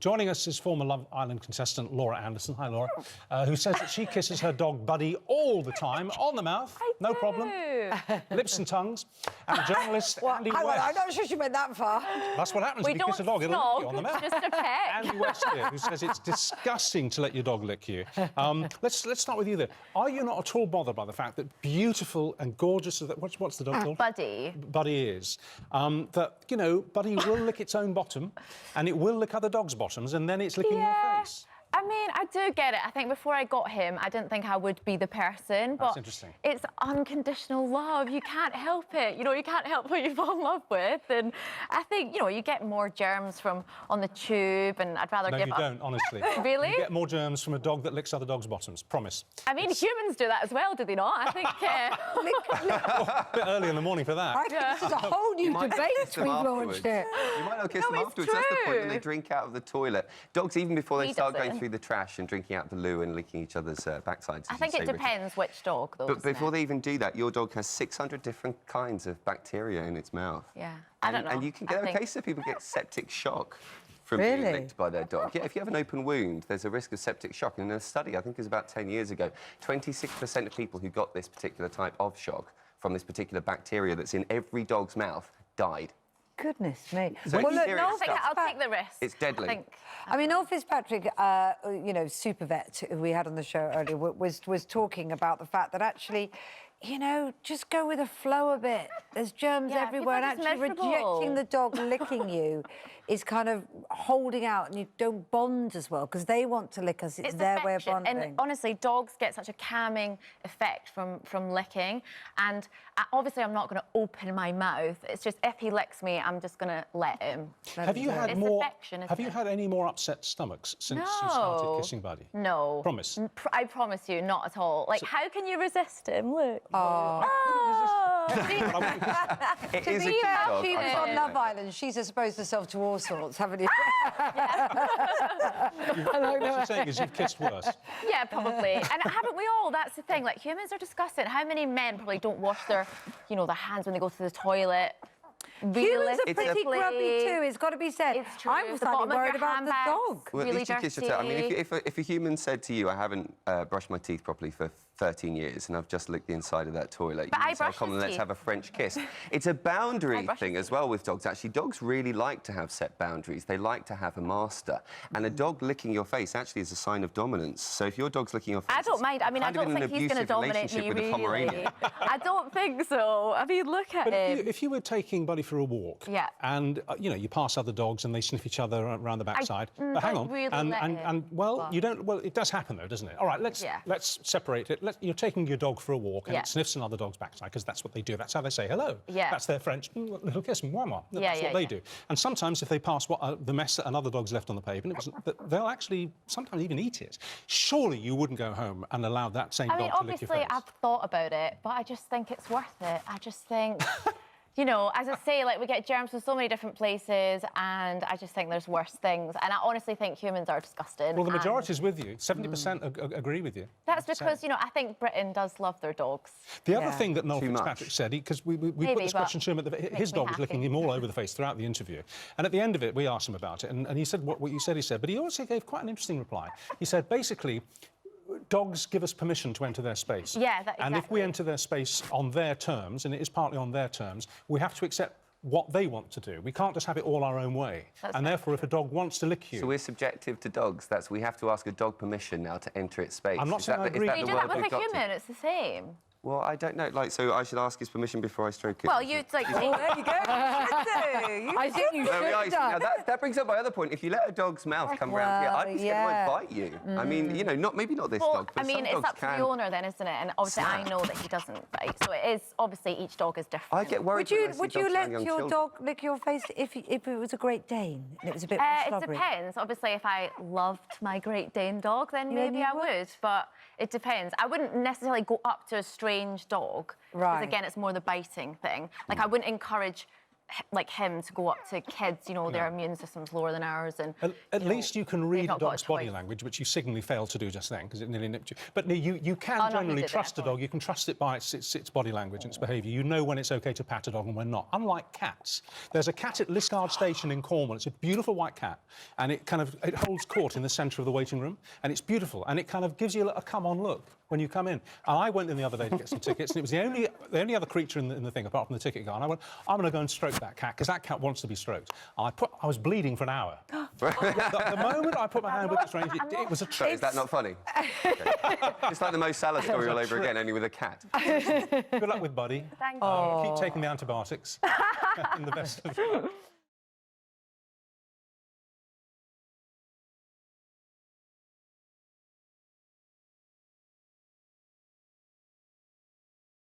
Joining us is former Love Island contestant Laura Anderson. Hi, Laura. Who says that she kisses her dog Buddy all the time, on the mouth, no problem, lips and tongues. And journalist Andy West. I'm not sure she went that far. That's what happens if you kiss a dog, it'll lick you on the mouth. Just a peck. Andy West here, who says it's disgusting to let your dog lick you. Let's start with you there. Are you not at all bothered by the fact that beautiful and gorgeous, what's the dog called? Buddy. Buddy is. That, you know, Buddy will lick its own bottom and it will lick other dogs' bottoms and then it's licking your face. I mean, I do get it. I think before I got him, I didn't think I would be the person. But that's interesting. It's unconditional love. You can't help it. You know, you can't help who you fall in love with. And I think, you know, you get more germs from on the tube, and I'd rather give up. No, you don't, honestly. Really? You get more germs from a dog that licks other dogs' bottoms. Promise. I mean, humans do that as well, do they not? I think... a bit early in the morning for that. I think this is a whole new debate we've launched here. You might not kiss them afterwards. That's the point, when they drink out of the toilet. Dogs, even before they start going through the trash and drinking out the loo and licking each other's backsides. I think it depends which dog, though. But before they even do that, your dog has 600 different kinds of bacteria in its mouth. Yeah, I don't know. And you can get a case of people get septic shock from being licked by their dog. Yeah, if you have an open wound, there's a risk of septic shock. And in a study, I think it was about 10 years ago, 26% of people who got this particular type of shock from this particular bacteria that's in every dog's mouth died. Goodness me. So Well, look, I'll take the risk. It's deadly. I mean, Noel Fitzpatrick, you know, super vet, who we had on the show earlier, was talking about the fact that actually, you know, just go with the flow a bit. There's germs everywhere, and actually rejecting the dog licking you is kind of holding out, and you don't bond as well because they want to lick us. It's their way of bonding. And honestly, dogs get such a calming effect from licking. And obviously, I'm not going to open my mouth. It's just if he licks me, I'm just going to let him. Have you had had any more upset stomachs since you started kissing Buddy? No. Promise. I promise you, not at all. Like, how can you resist him? Look. It is a cute dog. She was on Love Island. She's exposed herself to all sorts, haven't you? What you're saying is you've kissed worse. Yeah, probably. And haven't we all? That's the thing. Like, humans are disgusting. How many men probably don't wash their, you know, their hands when they go to the toilet? Humans are pretty grubby too, it's got to be said. It's true. I'm slightly worried about the dog. Well, at least you kiss your tail. I mean, if a human said to you, I haven't brushed my teeth properly for 13 years and I've just licked the inside of that toilet, but you say, come on, let's have a French kiss. It's a boundary thing as well with dogs. Actually, dogs really like to have set boundaries. They like to have a master. And a dog licking your face actually is a sign of dominance. So if your dog's licking your face... I don't mind. I mean, I don't think he's going to dominate me, really. I don't think so. I mean, look at him. If you were taking Buddy for a walk, and, you know, you pass other dogs and they sniff each other around the backside, but hang on, you don't... Well, it does happen, though, doesn't it? All right, let's separate it. You're taking your dog for a walk and it sniffs another dog's backside because that's what they do. That's how they say hello. Yeah. That's their French little kiss, mwah. That's what they do. And sometimes if they pass the mess that another dog's left on the pavement, they'll actually sometimes even eat it. Surely you wouldn't go home and allow that same dog to lick your face. Obviously, I've thought about it, but I just think it's worth it. I just think... You know, as I say, like, we get germs from so many different places, and I just think there's worse things. And I honestly think humans are disgusting. Well, the majority's with you. 70% agree with you. That's because, you know, I think Britain does love their dogs. The other thing that Noel Fitzpatrick said, because we put this question to him, his dog was licking him all over the face throughout the interview. And at the end of it, we asked him about it, and he said what you said, but he also gave quite an interesting reply. He said, basically, dogs give us permission to enter their space. Yeah, exactly. And if we enter their space on their terms, and it is partly on their terms, we have to accept what they want to do. We can't just have it all our own way. And therefore, if a dog wants to lick you... So we're subjective to dogs. We have to ask a dog permission now to enter its space. I'm not saying I agree. You do that with a human, it's the same. Well, I don't know. Like, so I should ask his permission before I stroke it? Well, you'd like... there you go. I think you should have done. Now, that brings up my other point. If you let a dog's mouth come round here, I'd be scared it might bite you. I mean, you know, maybe not this dog, but I mean, some it's up to the owner then, isn't it? And obviously, I know that he doesn't bite. So it is, obviously, each dog is different. I get worried Would you let your dog lick your face if it was a Great Dane and it was a bit more slobbery? It depends. Obviously, if I loved my Great Dane dog, then maybe I would. But it depends. I wouldn't necessarily go up to a strange dog. Right. Because, again, it's more the biting thing. Like, I wouldn't encourage like him to go up to kids, you know, their immune system's lower than ours, and at least you can read a dog's body language, which you signally failed to do just then because it nearly nipped you. But you can generally trust a dog. You can trust it by its body language and its behaviour. You know when it's OK to pat a dog and when not. Unlike cats, there's a cat at Liskeard Station in Cornwall. It's a beautiful white cat, and it holds court in the centre of the waiting room, and it's beautiful, and it kind of gives you a come-on look when you come in. And I went in the other day to get some tickets, and it was the only other creature in the thing apart from the ticket guy. And I went, I'm going to go and stroke that cat because that cat wants to be stroked. And I was bleeding for an hour. the moment I put my hand with the stranger, it was a trick. Is that not funny? Okay. It's like the Mo Salah story all over again, only with a cat. Good luck with Buddy. Thank you. Keep taking the antibiotics. In the best of